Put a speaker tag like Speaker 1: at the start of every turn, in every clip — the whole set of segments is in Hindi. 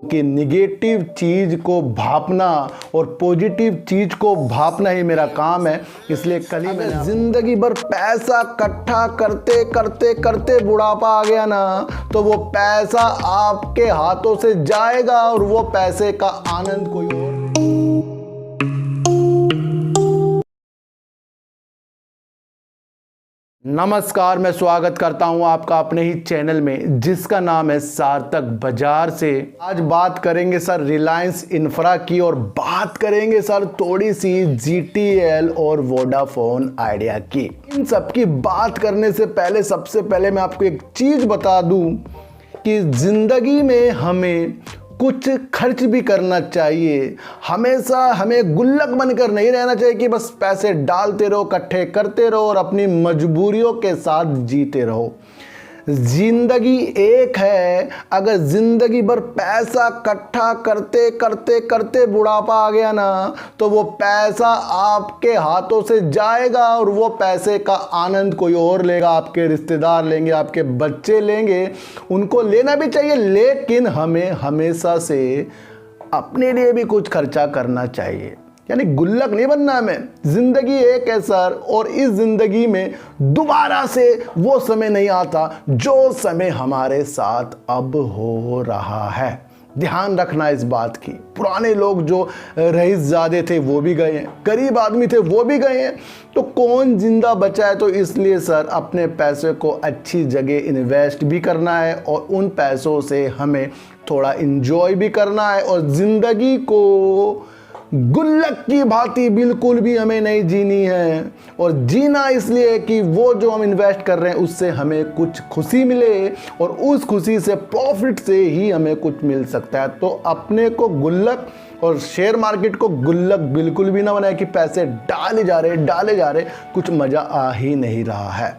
Speaker 1: कि निगेटिव चीज़ को भापना और पॉजिटिव चीज़ को भापना ही मेरा काम है। इसलिए कल ही मैंने ज़िंदगी भर पैसा इकट्ठा करते करते करते बुढ़ापा आ गया ना, तो वो पैसा आपके हाथों से जाएगा और वो पैसे का आनंद कोई और। नमस्कार, मैं स्वागत करता हूं आपका अपने ही चैनल में जिसका नाम है सार्थक बाजार से। आज बात करेंगे सर रिलायंस इंफ्रा की और बात करेंगे सर थोड़ी सी जीटीएल और वोडाफोन आइडिया की। इन सब की बात करने से पहले सबसे पहले मैं आपको एक चीज़ बता दूं कि ज़िंदगी में हमें कुछ खर्च भी करना चाहिए। हमेशा हमें गुल्लक बनकर नहीं रहना चाहिए कि बस पैसे डालते रहो, इकट्ठे करते रहो और अपनी मजबूरियों के साथ जीते रहो। जिंदगी एक है, अगर जिंदगी भर पैसा इकट्ठा करते करते करते बुढ़ापा आ गया ना, तो वो पैसा आपके हाथों से जाएगा और वो पैसे का आनंद कोई और लेगा। आपके रिश्तेदार लेंगे, आपके बच्चे लेंगे, उनको लेना भी चाहिए, लेकिन हमें हमेशा से अपने लिए भी कुछ खर्चा करना चाहिए। यानी गुल्लक नहीं बनना हमें। जिंदगी एक है सर, और इस जिंदगी में दोबारा से वो समय नहीं आता जो समय हमारे साथ अब हो रहा है। ध्यान रखना इस बात की। पुराने लोग जो रईसज़ादे थे वो भी गए हैं, गरीब आदमी थे वो भी गए हैं, तो कौन जिंदा बचा है? तो इसलिए सर अपने पैसे को अच्छी जगह इन्वेस्ट भी करना है और उन पैसों से हमें थोड़ा इंजॉय भी करना है। और ज़िंदगी को गुल्लक की भांति बिल्कुल भी हमें नहीं जीनी है, और जीना इसलिए कि वो जो हम इन्वेस्ट कर रहे हैं उससे हमें कुछ खुशी मिले और उस खुशी से प्रॉफिट से ही हमें कुछ मिल सकता है। तो अपने को गुल्लक और शेयर मार्केट को गुल्लक बिल्कुल भी ना बनाए कि पैसे डाले जा रहे, कुछ मज़ा आ ही नहीं रहा है।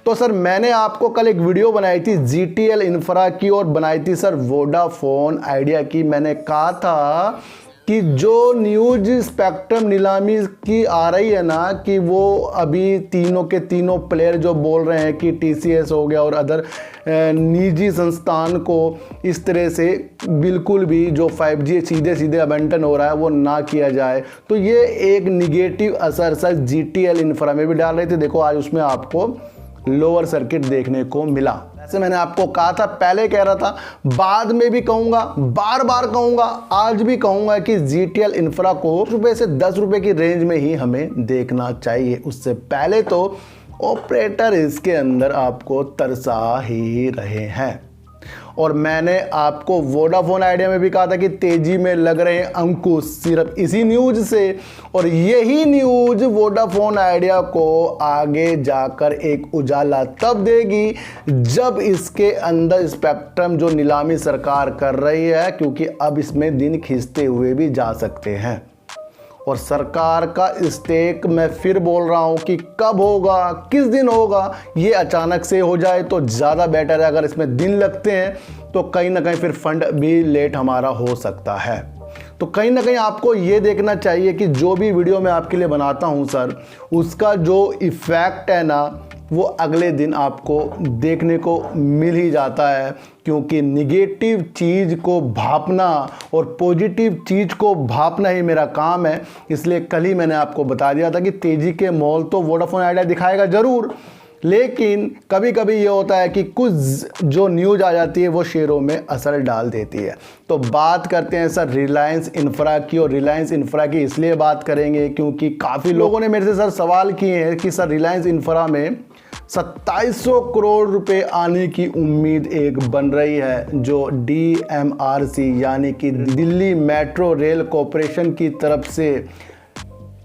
Speaker 1: तो सर मैंने आपको कल एक वीडियो बनाई थी जीटीएल इंफ्रा की और बनाई थी सर वोडाफोन आइडिया की। मैंने कहा था कि जो न्यूज स्पेक्ट्रम नीलामी की आ रही है ना, कि वो अभी तीनों के तीनों प्लेयर जो बोल रहे हैं कि टीसीएस हो गया और अदर निजी संस्थान को इस तरह से बिल्कुल भी जो 5G सीधे आवंटन हो रहा है वो ना किया जाए, तो ये एक निगेटिव असर सर जीटीएल इंफ्रा में भी डाल रहे थे। देखो आज उसमें आपको लोअर सर्किट देखने को मिला। ऐसे मैंने आपको कहा था, पहले कह रहा था, बाद में भी कहूंगा, बार बार कहूंगा, आज भी कहूंगा कि जीटीएल इंफ्रा को रुपए से 10 रुपए की रेंज में ही हमें देखना चाहिए। उससे पहले तो ऑपरेटर इसके अंदर आपको तरसा ही रहे हैं। और मैंने आपको वोडाफोन आइडिया में भी कहा था कि तेजी में लग रहे हैं अंकुश सिर्फ इसी न्यूज से, और यही न्यूज वोडाफोन आइडिया को आगे जाकर एक उजाला तब देगी जब इसके अंदर स्पेक्ट्रम जो नीलामी सरकार कर रही है, क्योंकि अब इसमें दिन खींचते हुए भी जा सकते हैं। और सरकार का स्टेक मैं फिर बोल रहा हूँ कि कब होगा, किस दिन होगा, ये अचानक से हो जाए तो ज़्यादा बेटर है। अगर इसमें दिन लगते हैं तो कहीं ना कहीं फिर फंड भी लेट हमारा हो सकता है। तो कहीं ना कहीं आपको ये देखना चाहिए कि जो भी वीडियो मैं आपके लिए बनाता हूँ सर, उसका जो इफ़ेक्ट है ना वो अगले दिन आपको देखने को मिल ही जाता है, क्योंकि निगेटिव चीज़ को भापना और पॉजिटिव चीज़ को भापना ही मेरा काम है। इसलिए कल ही मैंने आपको बता दिया था कि तेज़ी के मोल तो वोडाफोन आइडिया दिखाएगा ज़रूर, लेकिन कभी कभी ये होता है कि कुछ जो न्यूज़ आ जाती है वो शेयरों में असर डाल देती है। तो बात करते हैं सर रिलायंस इंफ्रा की, और रिलायंस इंफ्रा की इसलिए बात करेंगे क्योंकि काफ़ी लोगों ने मेरे से सर सवाल किए हैं कि सर रिलायंस इंफ्रा में 2700 करोड़ रुपए आने की उम्मीद एक बन रही है, जो डीएमआरसी यानी कि दिल्ली मेट्रो रेल कॉरपोरेशन की तरफ से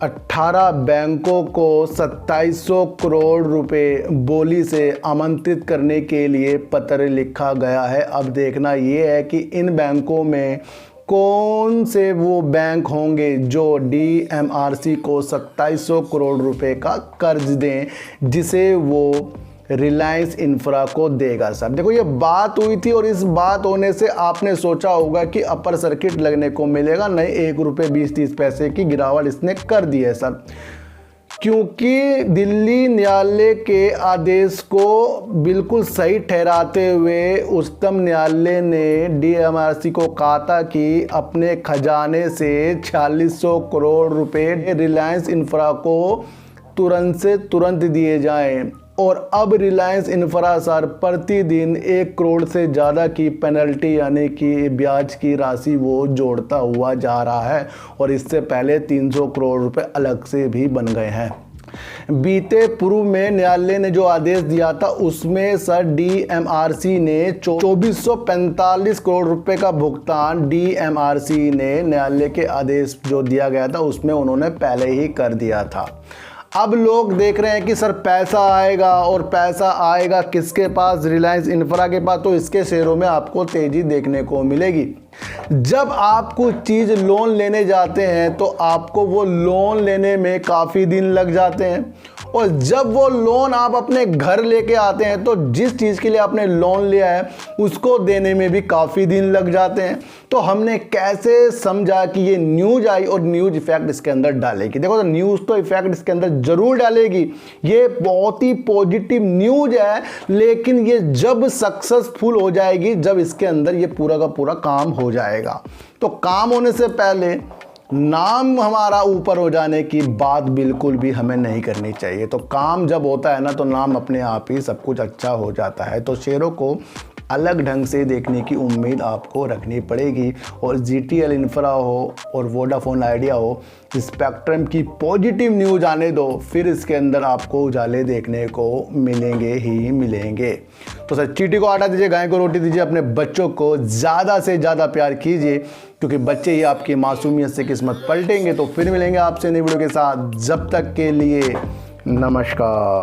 Speaker 1: 18 बैंकों को 2700 करोड़ रुपए बोली से आमंत्रित करने के लिए पत्र लिखा गया है। अब देखना ये है कि इन बैंकों में कौन से वो बैंक होंगे जो डीएमआरसी को 2700 करोड़ रुपए का कर्ज दें, जिसे वो रिलायंस इंफ्रा को देगा। सर देखो ये बात हुई थी, और इस बात होने से आपने सोचा होगा कि अपर सर्किट लगने को मिलेगा, नहीं 1 रुपये 20-30 पैसे की गिरावट इसने कर दी है सर। क्योंकि दिल्ली न्यायालय के आदेश को बिल्कुल सही ठहराते हुए उच्चतम न्यायालय ने डीएमआरसी को कहा था कि अपने खजाने से 4600 करोड़ रुपए रिलायंस इंफ्रा को तुरंत से तुरंत दिए जाएं। और अब रिलायंस इंफ्रा सर प्रतिदिन 1 करोड़ से ज़्यादा की पेनल्टी यानी कि ब्याज की राशि वो जोड़ता हुआ जा रहा है और इससे पहले 300 करोड़ रुपए अलग से भी बन गए हैं। बीते पूर्व में न्यायालय ने जो आदेश दिया था उसमें सर डीएमआरसी ने 2445 करोड़ रुपए का भुगतान डीएमआरसी ने न्यायालय के आदेश जो दिया गया था उसमें उन्होंने पहले ही कर दिया था। अब लोग देख रहे हैं कि सर पैसा आएगा और पैसा आएगा किसके पास, रिलायंस इंफ्रा के पास, तो इसके शेयरों में आपको तेजी देखने को मिलेगी। जब आप कुछ चीज़ लोन लेने जाते हैं तो आपको वो लोन लेने में काफ़ी दिन लग जाते हैं और जब वो लोन आप अपने घर लेके आते हैं तो जिस चीज़ के लिए आपने लोन लिया है उसको देने में भी काफ़ी दिन लग जाते हैं। तो हमने कैसे समझा कि ये न्यूज़ आई और न्यूज़ इफेक्ट इसके अंदर डालेगी। देखो तो न्यूज़ तो इफेक्ट इसके अंदर ज़रूर डालेगी, ये बहुत ही पॉजिटिव न्यूज़ है, लेकिन ये जब सक्सेसफुल हो जाएगी जब इसके अंदर ये पूरा का पूरा काम हो जाएगा। तो काम होने से पहले नाम हमारा ऊपर हो जाने की बात बिल्कुल भी हमें नहीं करनी चाहिए। तो काम जब होता है ना तो नाम अपने आप ही सब कुछ अच्छा हो जाता है। तो शेयरों को अलग ढंग से देखने की उम्मीद आपको रखनी पड़ेगी और जीटीएल इंफ्रा हो और वोडाफोन आइडिया हो, स्पेक्ट्रम की पॉजिटिव न्यूज़ आने दो, फिर इसके अंदर आपको उजाले देखने को मिलेंगे ही मिलेंगे। तो सर चींटी को आटा दीजिए, गाय को रोटी दीजिए, अपने बच्चों को ज़्यादा से ज़्यादा प्यार कीजिए क्योंकि बच्चे ही आपकी मासूमियत से किस्मत पलटेंगे। तो फिर मिलेंगे आपसे नई वीडियो के साथ, जब तक के लिए नमस्कार।